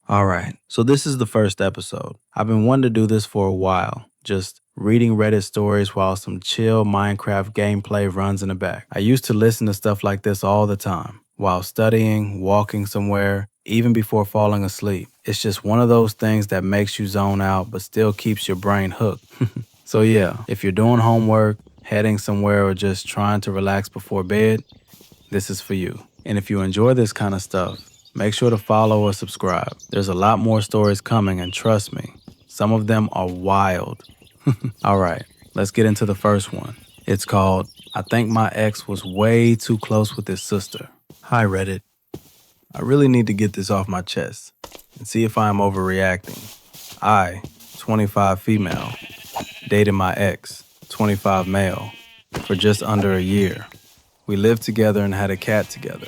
Alright, so this is the first episode. I've been wanting to do this for a while, just reading Reddit stories while some chill Minecraft gameplay runs in the back. I used to listen to stuff like this all the time, while studying, walking somewhere, even before falling asleep. It's just one of those things that makes you zone out but still keeps your brain hooked. So yeah, if you're doing homework, heading somewhere, or just trying to relax before bed, this is for you. And if you enjoy this kind of stuff, make sure to follow or subscribe. There's a lot more stories coming, and trust me, some of them are wild. All right, let's get into the first one. It's called, I Think My Ex Was Way Too Close With His Sister. Hi, Reddit. I really need to get this off my chest and see if I am overreacting. I, 25 female, dated my ex, 25 male, for just under a year. We lived together and had a cat together.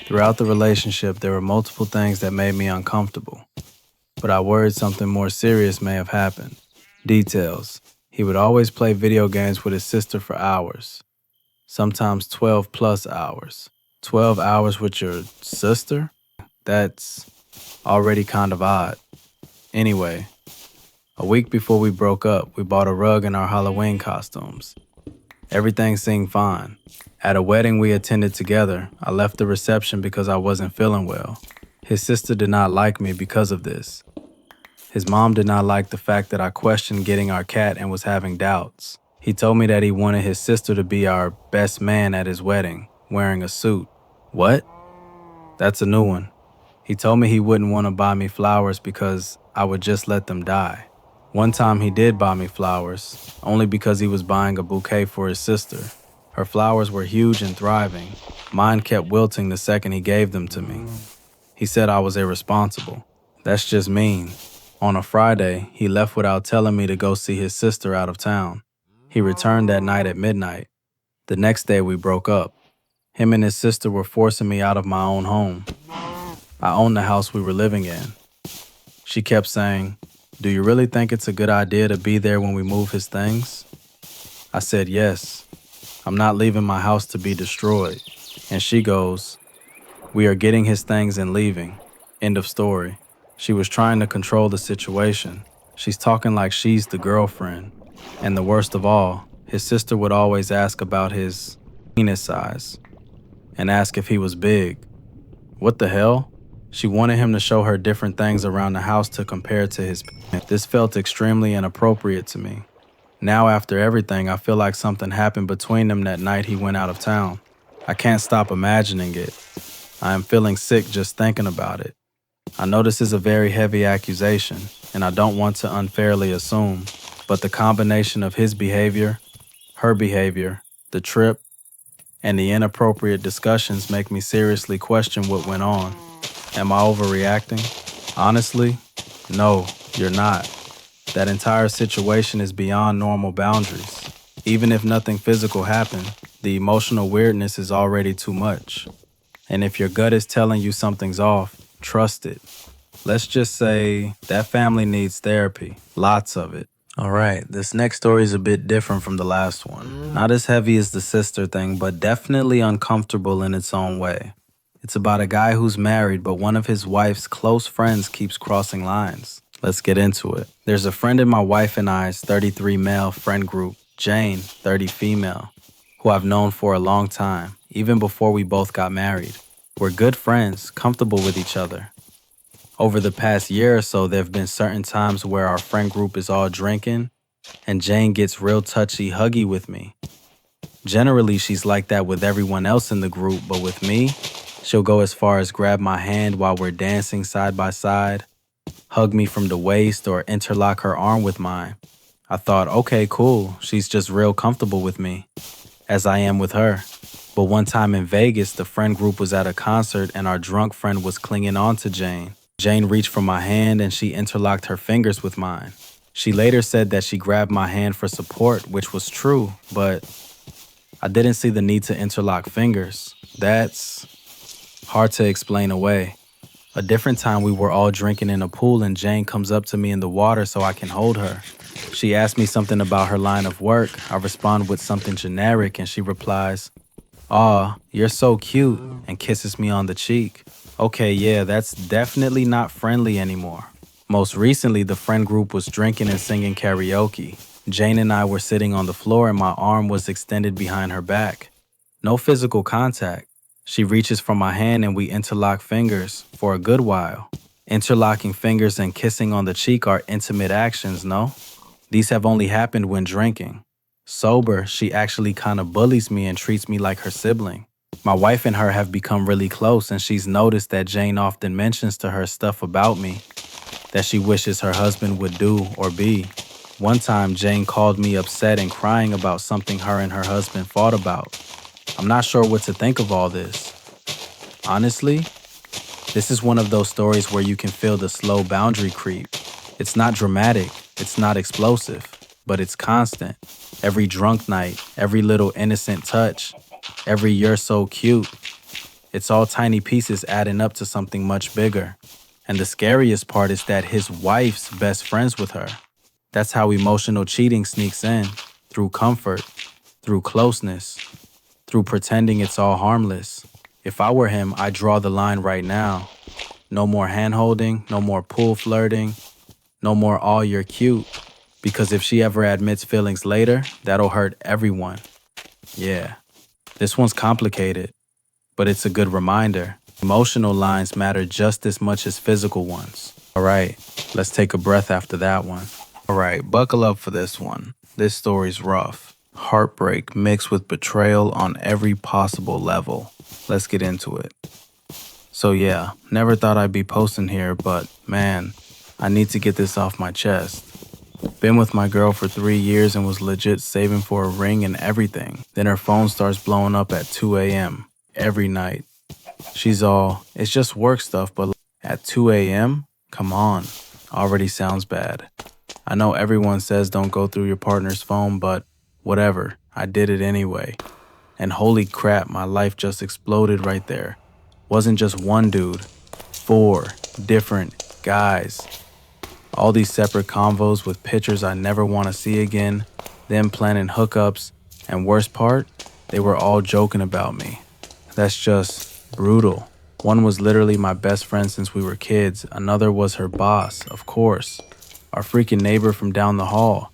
Throughout the relationship, there were multiple things that made me uncomfortable, but I worried something more serious may have happened. Details. He would always play video games with his sister for hours, sometimes 12 plus hours. 12 hours with your sister? That's already kind of odd. Anyway, a week before we broke up, we bought a rug in our Halloween costumes. Everything seemed fine. At a wedding we attended together, I left the reception because I wasn't feeling well. His sister did not like me because of this. His mom did not like the fact that I questioned getting our cat and was having doubts. He told me that he wanted his sister to be our best man at his wedding, wearing a suit. What? That's a new one. He told me he wouldn't want to buy me flowers because I would just let them die. One time he did buy me flowers, only because he was buying a bouquet for his sister. Her flowers were huge and thriving. Mine kept wilting the second he gave them to me. He said I was irresponsible. That's just mean. On a Friday, he left without telling me to go see his sister out of town. He returned that night at midnight. The next day we broke up. Him and his sister were forcing me out of my own home. I owned the house we were living in. She kept saying, "Do you really think it's a good idea to be there when we move his things?" I said yes. I'm not leaving my house to be destroyed. And she goes, "We are getting his things and leaving." End of story. She was trying to control the situation. She's talking like she's the girlfriend. And the worst of all, his sister would always ask about his penis size and ask if he was big. What the hell? She wanted him to show her different things around the house to compare to his penis. This felt extremely inappropriate to me. Now after everything, I feel like something happened between them that night he went out of town. I can't stop imagining it. I am feeling sick just thinking about it. I know this is a very heavy accusation, and I don't want to unfairly assume, but the combination of his behavior, her behavior, the trip, and the inappropriate discussions make me seriously question what went on. Am I overreacting? Honestly, no, you're not. That entire situation is beyond normal boundaries. Even if nothing physical happened, the emotional weirdness is already too much. And if your gut is telling you something's off, trust it. Let's just say that family needs therapy, lots of it. All right, this next story is a bit different from the last one. Not as heavy as the sister thing, but definitely uncomfortable in its own way. It's about a guy who's married, but one of his wife's close friends keeps crossing lines. Let's get into it. There's a friend in my wife and I's 33 male friend group, Jane, 30 female, who I've known for a long time, even before we both got married. We're good friends, comfortable with each other. Over the past year or so, there have been certain times where our friend group is all drinking, and Jane gets real touchy, huggy with me. Generally, she's like that with everyone else in the group, but with me, she'll go as far as grab my hand while we're dancing side by side, hug me from the waist, or interlock her arm with mine. I thought, okay, cool, she's just real comfortable with me, as I am with her. But one time in Vegas, the friend group was at a concert and our drunk friend was clinging on to Jane. Jane reached for my hand and she interlocked her fingers with mine. She later said that she grabbed my hand for support, which was true, but I didn't see the need to interlock fingers. That's hard to explain away. A different time we were all drinking in a pool and Jane comes up to me in the water so I can hold her. She asked me something about her line of work. I respond with something generic and she replies, "Aw, you're so cute," and kisses me on the cheek. Okay, yeah, that's definitely not friendly anymore. Most recently, the friend group was drinking and singing karaoke. Jane and I were sitting on the floor and my arm was extended behind her back. No physical contact. She reaches for my hand and we interlock fingers for a good while. Interlocking fingers and kissing on the cheek are intimate actions, no? These have only happened when drinking. Sober, she actually kind of bullies me and treats me like her sibling. My wife and her have become really close, and she's noticed that Jane often mentions to her stuff about me that she wishes her husband would do or be. One time, Jane called me upset and crying about something her and her husband fought about. I'm not sure what to think of all this. Honestly, this is one of those stories where you can feel the slow boundary creep. It's not dramatic, it's not explosive, but it's constant. Every drunk night, every little innocent touch, every "you're so cute." It's all tiny pieces adding up to something much bigger. And the scariest part is that his wife's best friends with her. That's how emotional cheating sneaks in, through comfort, through closeness, through pretending it's all harmless. If I were him, I'd draw the line right now. No more hand-holding, no more pool flirting, no more "all you're cute." Because if she ever admits feelings later, that'll hurt everyone. Yeah, this one's complicated, but it's a good reminder. Emotional lines matter just as much as physical ones. All right, let's take a breath after that one. All right, buckle up for this one. This story's rough. Heartbreak mixed with betrayal on every possible level. Let's get into it. So yeah, never thought I'd be posting here, but man, I need to get this off my chest. Been with my girl for 3 years and was legit saving for a ring and everything. Then her phone starts blowing up at 2 a.m. every night. She's all, "It's just work stuff," but at 2 a.m.? Come on, already sounds bad. I know everyone says don't go through your partner's phone, but whatever, I did it anyway. And holy crap, my life just exploded right there. Wasn't just one dude, 4 different guys. All these separate convos with pictures I never want to see again, them planning hookups, and worst part, they were all joking about me. That's just brutal. One was literally my best friend since we were kids. Another was her boss, of course. Our freaking neighbor from down the hall.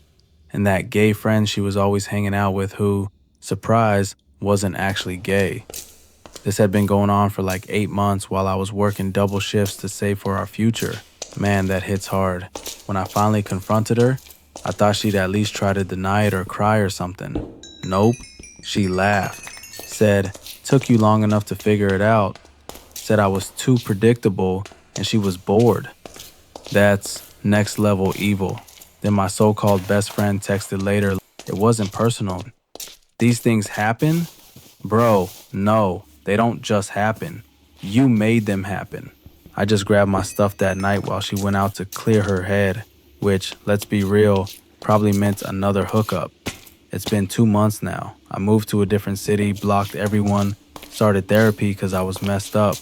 And that gay friend she was always hanging out with who, surprise, wasn't actually gay. This had been going on for like 8 months while I was working double shifts to save for our future. Man, that hits hard. When I finally confronted her, I thought she'd at least try to deny it or cry or something. Nope. She laughed. Said, "Took you long enough to figure it out." Said I was too predictable and she was bored. That's next level evil. Then my so-called best friend texted later, "It wasn't personal. These things happen?" Bro, no, they don't just happen. You made them happen. I just grabbed my stuff that night while she went out to clear her head, which, let's be real, probably meant another hookup. It's been 2 months now. I moved to a different city, blocked everyone, started therapy because I was messed up.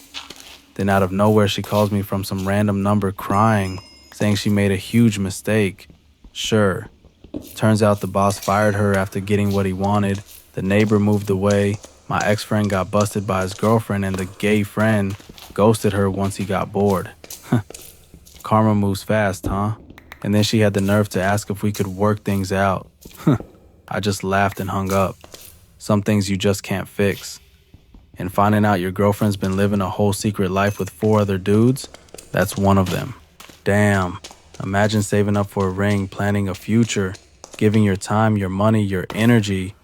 Then out of nowhere, she calls me from some random number crying, saying she made a huge mistake. Sure. Turns out the boss fired her after getting what he wanted. The neighbor moved away. My ex-friend got busted by his girlfriend, and the gay friend ghosted her once he got bored. Karma moves fast, huh? And then she had the nerve to ask if we could work things out. I just laughed and hung up. Some things you just can't fix. And finding out your girlfriend's been living a whole secret life with 4 other dudes, that's one of them. Damn. Imagine saving up for a ring, planning a future, giving your time, your money, your energy,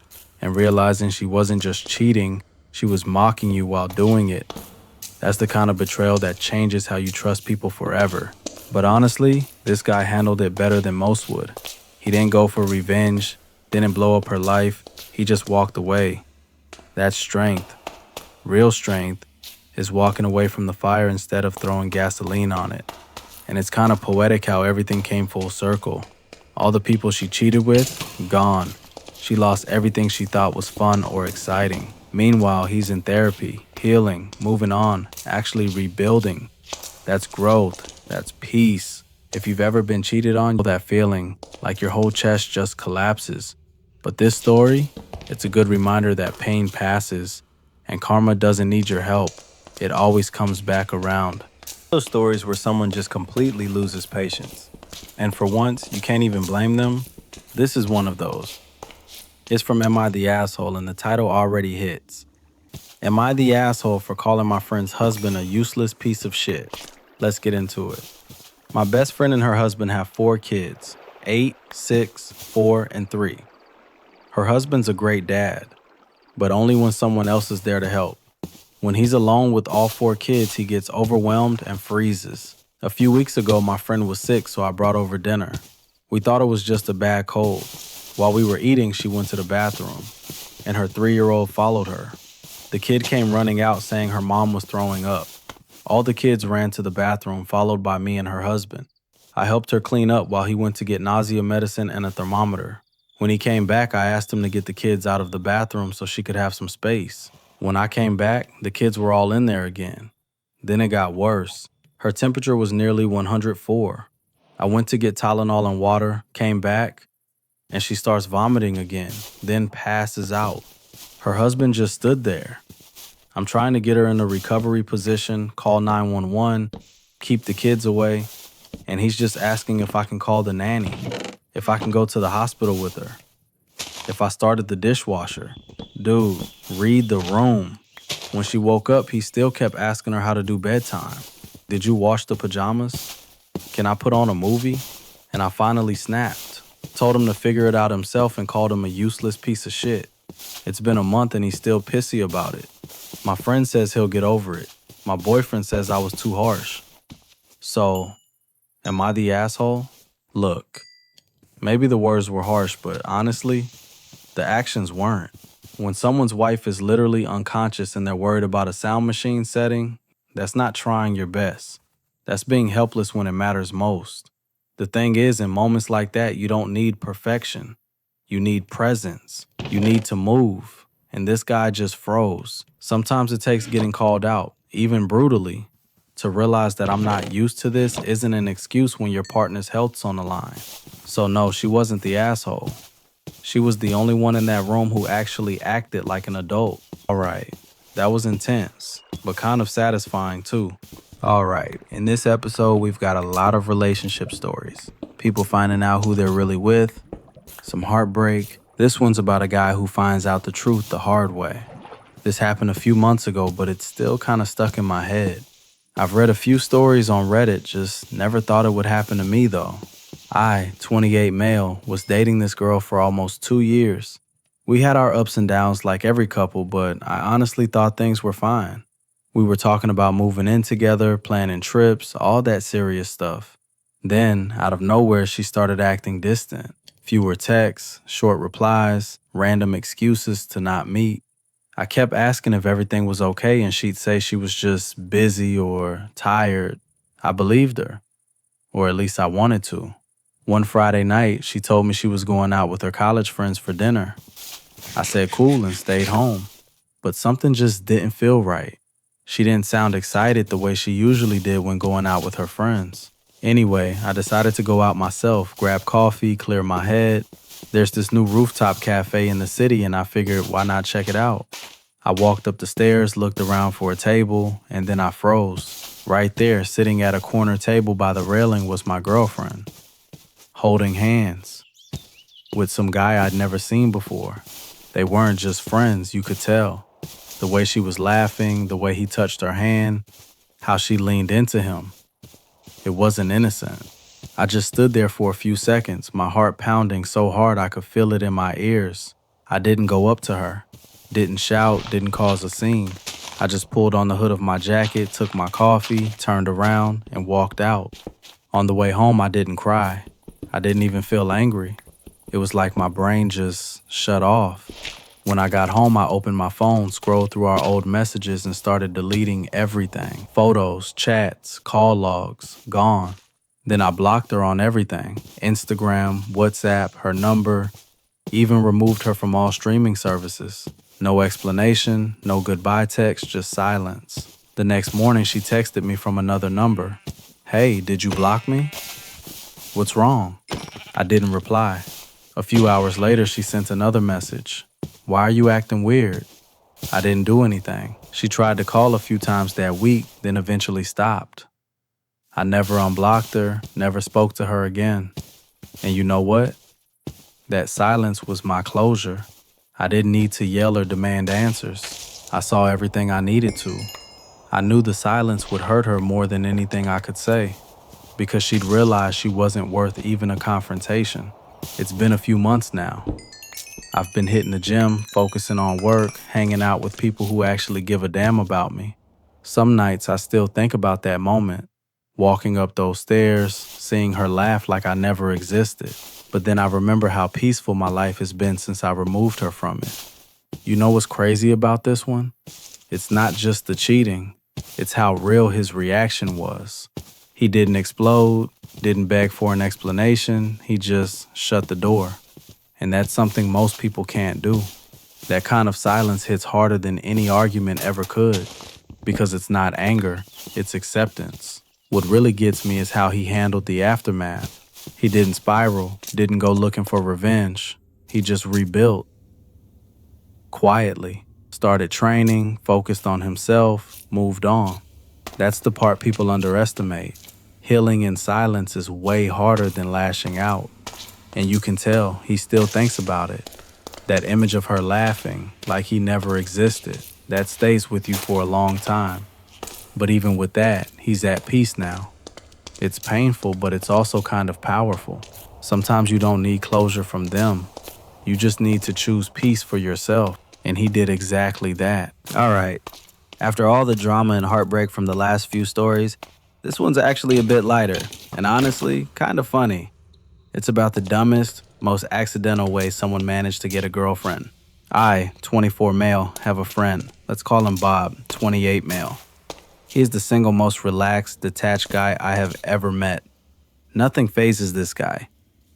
and realizing she wasn't just cheating, she was mocking you while doing it. That's the kind of betrayal that changes how you trust people forever. But honestly, this guy handled it better than most would. He didn't go for revenge, didn't blow up her life, he just walked away. That's strength. Real strength is walking away from the fire instead of throwing gasoline on it. And it's kind of poetic how everything came full circle. All the people she cheated with, gone. She lost everything she thought was fun or exciting. Meanwhile, he's in therapy, healing, moving on, actually rebuilding. That's growth. That's peace. If you've ever been cheated on, you know that feeling, like your whole chest just collapses. But this story, it's a good reminder that pain passes, and karma doesn't need your help. It always comes back around. Those stories where someone just completely loses patience. And for once, you can't even blame them. This is one of those. It's from Am I the Asshole, and the title already hits. Am I the asshole for calling my friend's husband a useless piece of shit? Let's get into it. My best friend and her husband have 4 kids, 8, 6, 4, and 3. Her husband's a great dad, but only when someone else is there to help. When he's alone with all 4 kids, he gets overwhelmed and freezes. A few weeks ago, my friend was sick, so I brought over dinner. We thought it was just a bad cold. While we were eating, she went to the bathroom, and her 3-year-old followed her. The kid came running out saying her mom was throwing up. All the kids ran to the bathroom, followed by me and her husband. I helped her clean up while he went to get nausea medicine and a thermometer. When he came back, I asked him to get the kids out of the bathroom so she could have some space. When I came back, the kids were all in there again. Then it got worse. Her temperature was nearly 104. I went to get Tylenol and water, came back, and she starts vomiting again, then passes out. Her husband just stood there. I'm trying to get her in a recovery position, call 911, keep the kids away, and he's just asking if I can call the nanny, if I can go to the hospital with her, if I started the dishwasher. Dude, read the room. When she woke up, he still kept asking her how to do bedtime. Did you wash the pajamas? Can I put on a movie? And I finally snapped. Told him to figure it out himself and called him a useless piece of shit. It's been a month and he's still pissy about it. My friend says he'll get over it. My boyfriend says I was too harsh. So, am I the asshole? Look, maybe the words were harsh, but honestly, the actions weren't. When someone's wife is literally unconscious and they're worried about a sound machine setting, that's not trying your best. That's being helpless when it matters most. The thing is, in moments like that, you don't need perfection. You need presence. You need to move. And this guy just froze. Sometimes it takes getting called out, even brutally. To realize that I'm not used to this isn't an excuse when your partner's health's on the line. So no, she wasn't the asshole. She was the only one in that room who actually acted like an adult. Alright, that was intense, but kind of satisfying too. Alright, in this episode we've got a lot of relationship stories. People finding out who they're really with, some heartbreak. This one's about a guy who finds out the truth the hard way. This happened a few months ago, but it's still kind of stuck in my head. I've read a few stories on Reddit, just never thought it would happen to me though. I, 28 male, was dating this girl for almost 2 years. We had our ups and downs like every couple, but I honestly thought things were fine. We were talking about moving in together, planning trips, all that serious stuff. Then, out of nowhere, she started acting distant. Fewer texts, short replies, random excuses to not meet. I kept asking if everything was okay, and she'd say she was just busy or tired. I believed her, or at least I wanted to. One Friday night, she told me she was going out with her college friends for dinner. I said cool and stayed home, but something just didn't feel right. She didn't sound excited the way she usually did when going out with her friends. Anyway, I decided to go out myself, grab coffee, clear my head. There's this new rooftop cafe in the city and I figured why not check it out. I walked up the stairs, looked around for a table, and then I froze. Right there, sitting at a corner table by the railing was my girlfriend, holding hands with some guy I'd never seen before. They weren't just friends, you could tell. The way she was laughing, the way he touched her hand, how she leaned into him. It wasn't innocent. I just stood there for a few seconds, my heart pounding so hard I could feel it in my ears. I didn't go up to her, didn't shout, didn't cause a scene. I just pulled on the hood of my jacket, took my coffee, turned around, and walked out. On the way home, I didn't cry. I didn't even feel angry. It was like my brain just shut off. When I got home, I opened my phone, scrolled through our old messages, and started deleting everything. Photos, chats, call logs, gone. Then I blocked her on everything. Instagram, WhatsApp, her number, even removed her from all streaming services. No explanation, no goodbye text, just silence. The next morning, she texted me from another number. Hey, did you block me? What's wrong? I didn't reply. A few hours later, she sent another message. Why are you acting weird? I didn't do anything. She tried to call a few times that week, then eventually stopped. I never unblocked her, never spoke to her again. And you know what? That silence was my closure. I didn't need to yell or demand answers. I saw everything I needed to. I knew the silence would hurt her more than anything I could say, because she'd realized she wasn't worth even a confrontation. It's been a few months now. I've been hitting the gym, focusing on work, hanging out with people who actually give a damn about me. Some nights I still think about that moment, walking up those stairs, seeing her laugh like I never existed. But then I remember how peaceful my life has been since I removed her from it. You know what's crazy about this one? It's not just the cheating, it's how real his reaction was. He didn't explode, didn't beg for an explanation, he just shut the door. And that's something most people can't do. That kind of silence hits harder than any argument ever could, because it's not anger, it's acceptance. What really gets me is how he handled the aftermath. He didn't spiral, didn't go looking for revenge. He just rebuilt. Quietly. Started training, focused on himself, moved on. That's the part people underestimate. Healing in silence is way harder than lashing out. And you can tell he still thinks about it. That image of her laughing, like he never existed, that stays with you for a long time. But even with that, he's at peace now. It's painful, but it's also kind of powerful. Sometimes you don't need closure from them. You just need to choose peace for yourself. And he did exactly that. All right. After all the drama and heartbreak from the last few stories, this one's actually a bit lighter, and honestly, kind of funny. It's about the dumbest, most accidental way someone managed to get a girlfriend. I, 24 male, have a friend. Let's call him Bob, 28 male. He's the single most relaxed, detached guy I have ever met. Nothing phases this guy.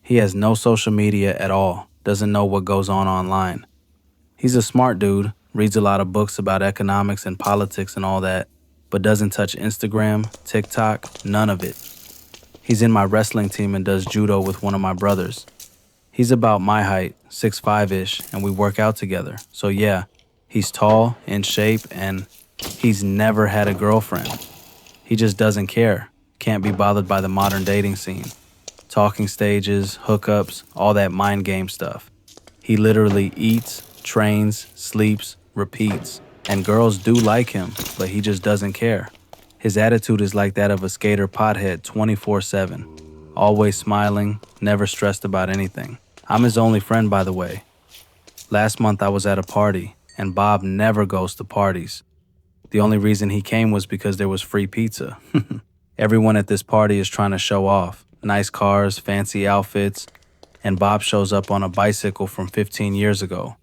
He has no social media at all, doesn't know what goes on online. He's a smart dude, reads a lot of books about economics and politics and all that, but doesn't touch Instagram, TikTok, none of it. He's in my wrestling team and does judo with one of my brothers. He's about my height, 6'5"-ish, and we work out together. So yeah, he's tall, in shape, and he's never had a girlfriend. He just doesn't care, can't be bothered by the modern dating scene. Talking stages, hookups, all that mind game stuff. He literally eats, trains, sleeps, repeats, and girls do like him, but he just doesn't care. His attitude is like that of a skater pothead 24/7, always smiling, never stressed about anything. I'm his only friend, by the way. Last month I was at a party, and Bob never goes to parties. The only reason he came was because there was free pizza. Everyone at this party is trying to show off. Nice cars, fancy outfits, and Bob shows up on a bicycle from 15 years ago,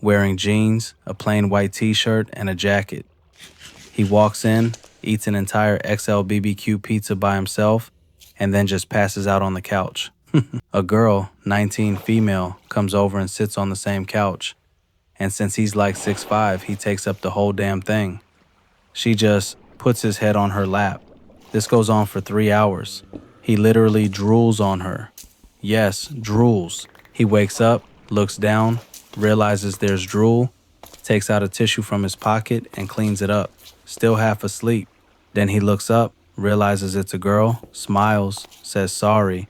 wearing jeans, a plain white t-shirt, and a jacket. He walks in, eats an entire XL BBQ pizza by himself, and then just passes out on the couch. A girl, 19 female, comes over and sits on the same couch. And since he's like 6'5", he takes up the whole damn thing. She just puts his head on her lap. This goes on for 3 hours. He literally drools on her. Yes, drools. He wakes up, looks down, realizes there's drool, takes out a tissue from his pocket and cleans it up, still half asleep. Then he looks up, realizes it's a girl, smiles, says sorry,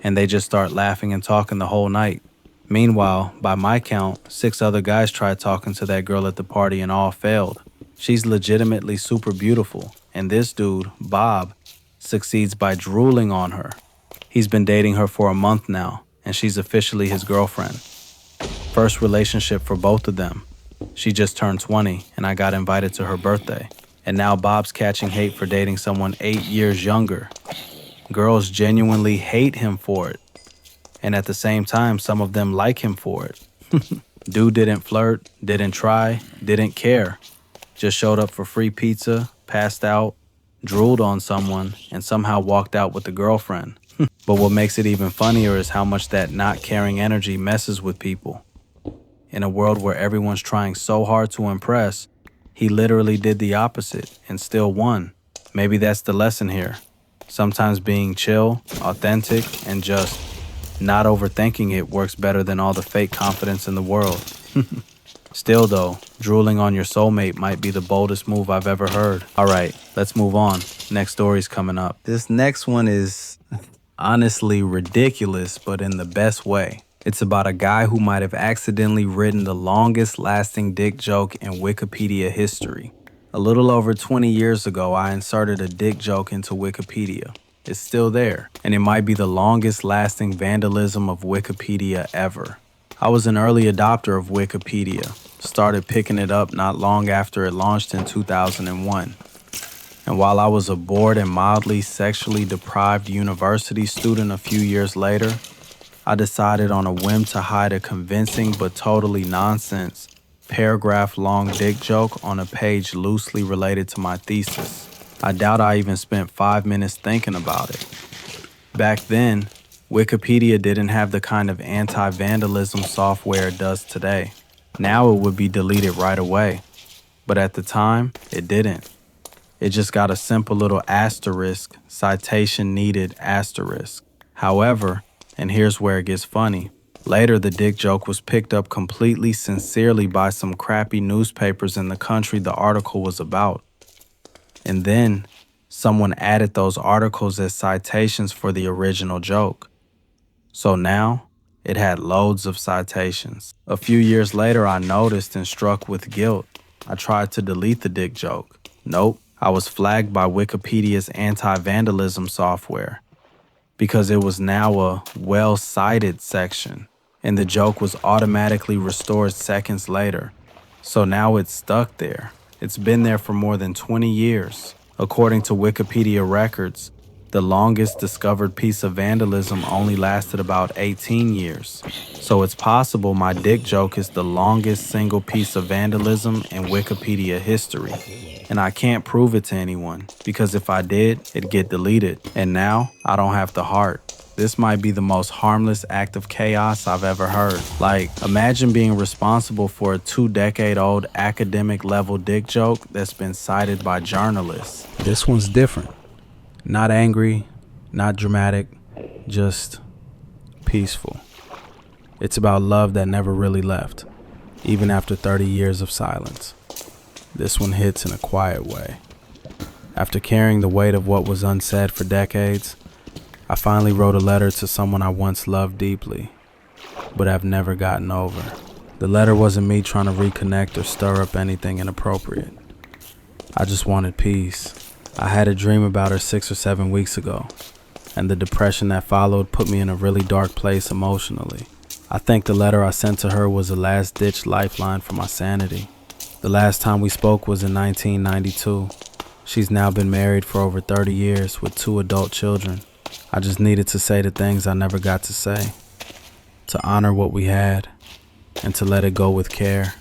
and they just start laughing and talking the whole night. Meanwhile, by my count, 6 other guys tried talking to that girl at the party and all failed. She's legitimately super beautiful, and this dude, Bob, succeeds by drooling on her. He's been dating her for a month now, and she's officially his girlfriend. First relationship for both of them. She just turned 20, and I got invited to her birthday. And now Bob's catching hate for dating someone 8 years younger. Girls genuinely hate him for it. And at the same time, some of them like him for it. Dude didn't flirt, didn't try, didn't care. Just showed up for free pizza, passed out, drooled on someone, and somehow walked out with the girlfriend. But what makes it even funnier is how much that not caring energy messes with people. In a world where everyone's trying so hard to impress, he literally did the opposite and still won. Maybe that's the lesson here. Sometimes being chill, authentic, and just not overthinking it works better than all the fake confidence in the world. Still though, drooling on your soulmate might be the boldest move I've ever heard. All right, let's move on. Next story's coming up. This next one is honestly ridiculous, but in the best way. It's about a guy who might have accidentally written the longest lasting dick joke in Wikipedia history. A little over 20 years ago, I inserted a dick joke into Wikipedia. It's still there, and it might be the longest lasting vandalism of Wikipedia ever. I was an early adopter of Wikipedia, started picking it up not long after it launched in 2001. And while I was a bored and mildly sexually deprived university student a few years later, I decided on a whim to hide a convincing but totally nonsense paragraph-long dick joke on a page loosely related to my thesis. I doubt I even spent 5 minutes thinking about it. Back then, Wikipedia didn't have the kind of anti-vandalism software it does today. Now it would be deleted right away, but at the time, it didn't. It just got a simple little asterisk, citation needed asterisk. However, and here's where it gets funny, later the dick joke was picked up completely sincerely by some crappy newspapers in the country the article was about. And then, someone added those articles as citations for the original joke. So now, it had loads of citations. A few years later, I noticed and struck with guilt. I tried to delete the dick joke. Nope, I was flagged by Wikipedia's anti-vandalism software because it was now a well-cited section, and the joke was automatically restored seconds later. So now it's stuck there. It's been there for more than 20 years. According to Wikipedia records, the longest discovered piece of vandalism only lasted about 18 years. So it's possible my dick joke is the longest single piece of vandalism in Wikipedia history. And I can't prove it to anyone, because if I did, it'd get deleted. And now, I don't have the heart. This might be the most harmless act of chaos I've ever heard. Like, imagine being responsible for a 2-decade-old academic-level dick joke that's been cited by journalists. This one's different. Not angry, not dramatic, just peaceful. It's about love that never really left, even after 30 years of silence. This one hits in a quiet way. After carrying the weight of what was unsaid for decades, I finally wrote a letter to someone I once loved deeply, but have never gotten over. The letter wasn't me trying to reconnect or stir up anything inappropriate. I just wanted peace. I had a dream about her 6 or 7 weeks ago, and the depression that followed put me in a really dark place emotionally. I think the letter I sent to her was a last-ditch lifeline for my sanity. The last time we spoke was in 1992. She's now been married for over 30 years with 2 adult children. I just needed to say the things I never got to say, to honor what we had, and to let it go with care.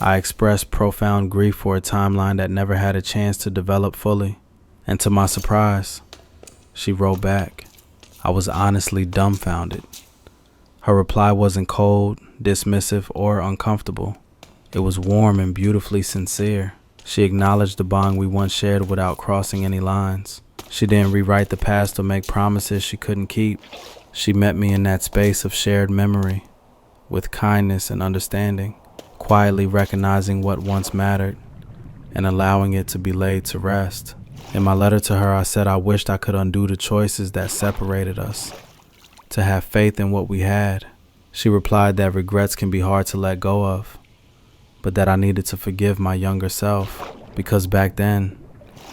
I expressed profound grief for a timeline that never had a chance to develop fully. And to my surprise, she wrote back. I was honestly dumbfounded. Her reply wasn't cold, dismissive, or uncomfortable. It was warm and beautifully sincere. She acknowledged the bond we once shared without crossing any lines. She didn't rewrite the past or make promises she couldn't keep. She met me in that space of shared memory, with kindness and understanding, quietly recognizing what once mattered and allowing it to be laid to rest. In my letter to her, I said I wished I could undo the choices that separated us, to have faith in what we had. She replied that regrets can be hard to let go of, but that I needed to forgive my younger self, because back then,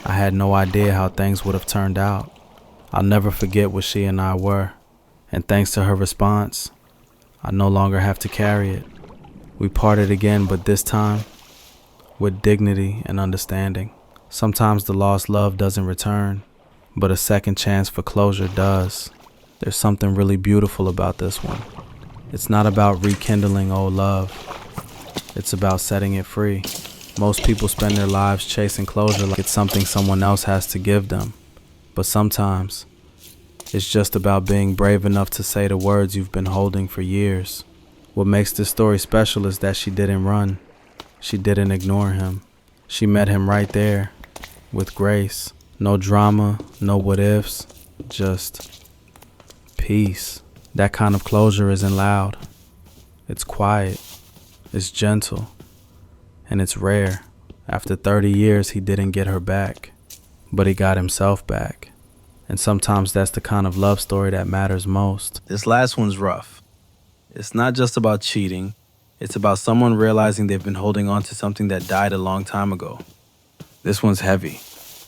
I had no idea how things would have turned out. I'll never forget what she and I were, and thanks to her response, I no longer have to carry it. We parted again, but this time, with dignity and understanding. Sometimes the lost love doesn't return, but a second chance for closure does. There's something really beautiful about this one. It's not about rekindling old love. It's about setting it free. Most people spend their lives chasing closure like it's something someone else has to give them. But sometimes, it's just about being brave enough to say the words you've been holding for years. What makes this story special is that she didn't run. She didn't ignore him. She met him right there, with grace. No drama, no what-ifs, just peace. That kind of closure isn't loud. It's quiet. It's gentle. And it's rare. After 30 years, he didn't get her back, but he got himself back. And sometimes that's the kind of love story that matters most. This last one's rough. It's not just about cheating. It's about someone realizing they've been holding on to something that died a long time ago. This one's heavy.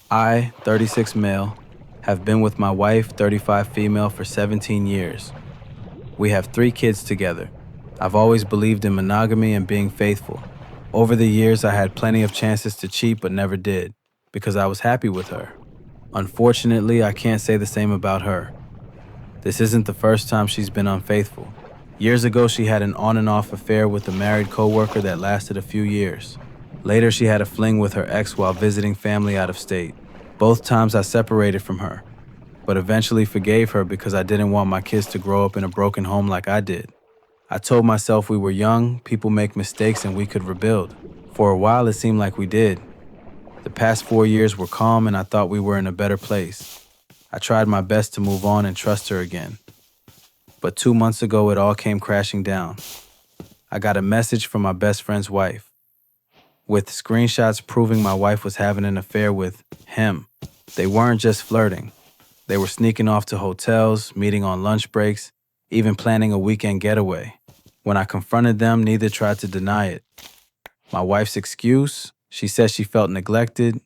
I, 36 male, have been with my wife, 35 female, for 17 years. We have 3 kids together. I've always believed in monogamy and being faithful. Over the years, I had plenty of chances to cheat but never did, because I was happy with her. Unfortunately, I can't say the same about her. This isn't the first time she's been unfaithful. Years ago, she had an on and off affair with a married coworker that lasted a few years. Later, she had a fling with her ex while visiting family out of state. Both times I separated from her, but eventually forgave her because I didn't want my kids to grow up in a broken home like I did. I told myself we were young, people make mistakes, and we could rebuild. For a while, it seemed like we did. The past 4 years were calm and I thought we were in a better place. I tried my best to move on and trust her again. But 2 months ago, it all came crashing down. I got a message from my best friend's wife, with screenshots proving my wife was having an affair with him. They weren't just flirting. They were sneaking off to hotels, meeting on lunch breaks, even planning a weekend getaway. When I confronted them, neither tried to deny it. My wife's excuse? She said she felt neglected,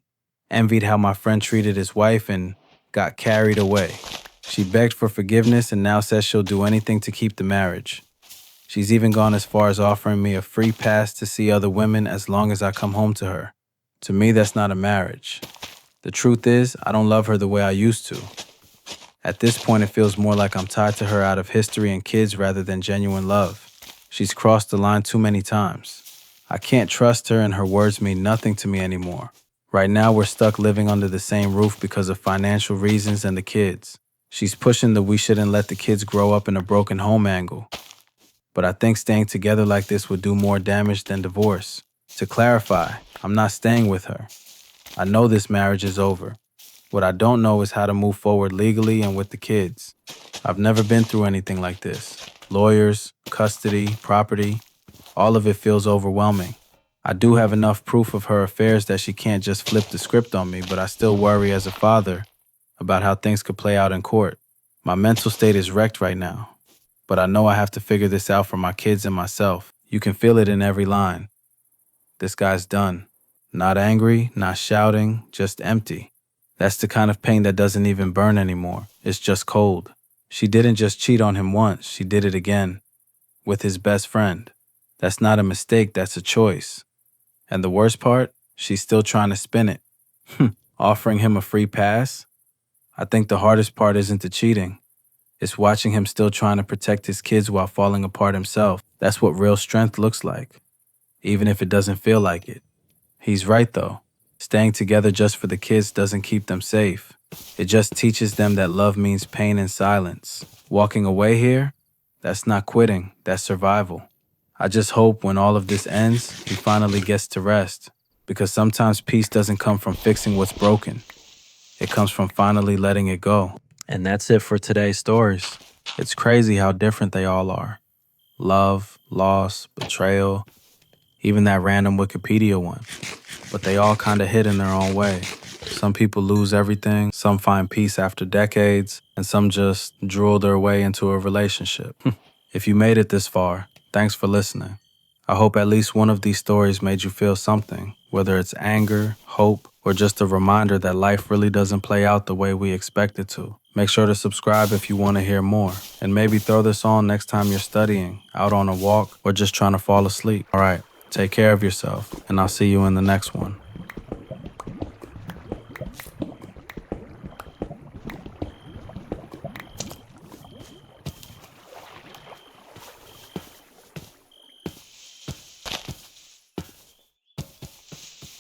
envied how my friend treated his wife, and got carried away. She begged for forgiveness and now says she'll do anything to keep the marriage. She's even gone as far as offering me a free pass to see other women as long as I come home to her. To me, that's not a marriage. The truth is, I don't love her the way I used to. At this point, it feels more like I'm tied to her out of history and kids rather than genuine love. She's crossed the line too many times. I can't trust her and her words mean nothing to me anymore. Right now, we're stuck living under the same roof because of financial reasons and the kids. She's pushing the we shouldn't let the kids grow up in a broken home angle. But I think staying together like this would do more damage than divorce. To clarify, I'm not staying with her. I know this marriage is over. What I don't know is how to move forward legally and with the kids. I've never been through anything like this. Lawyers, custody, property, all of it feels overwhelming. I do have enough proof of her affairs that she can't just flip the script on me, but I still worry as a father about how things could play out in court. My mental state is wrecked right now, but I know I have to figure this out for my kids and myself. You can feel it in every line. This guy's done. Not angry, not shouting, just empty. That's the kind of pain that doesn't even burn anymore. It's just cold. She didn't just cheat on him once, she did it again. With his best friend. That's not a mistake, that's a choice. And the worst part, she's still trying to spin it. Offering him a free pass? I think the hardest part isn't the cheating. It's watching him still trying to protect his kids while falling apart himself. That's what real strength looks like, even if it doesn't feel like it. He's right though. Staying together just for the kids doesn't keep them safe. It just teaches them that love means pain and silence. Walking away here? That's not quitting, that's survival. I just hope when all of this ends, he finally gets to rest. Because sometimes peace doesn't come from fixing what's broken. It comes from finally letting it go. And that's it for today's stories. It's crazy how different they all are. Love, loss, betrayal, even that random Wikipedia one. But they all kind of hit in their own way. Some people lose everything, some find peace after decades, and some just drool their way into a relationship. If you made it this far, thanks for listening. I hope at least one of these stories made you feel something, whether it's anger, hope, or just a reminder that life really doesn't play out the way we expect it to. Make sure to subscribe if you want to hear more, and maybe throw this on next time you're studying, out on a walk, or just trying to fall asleep. All right, take care of yourself, and I'll see you in the next one.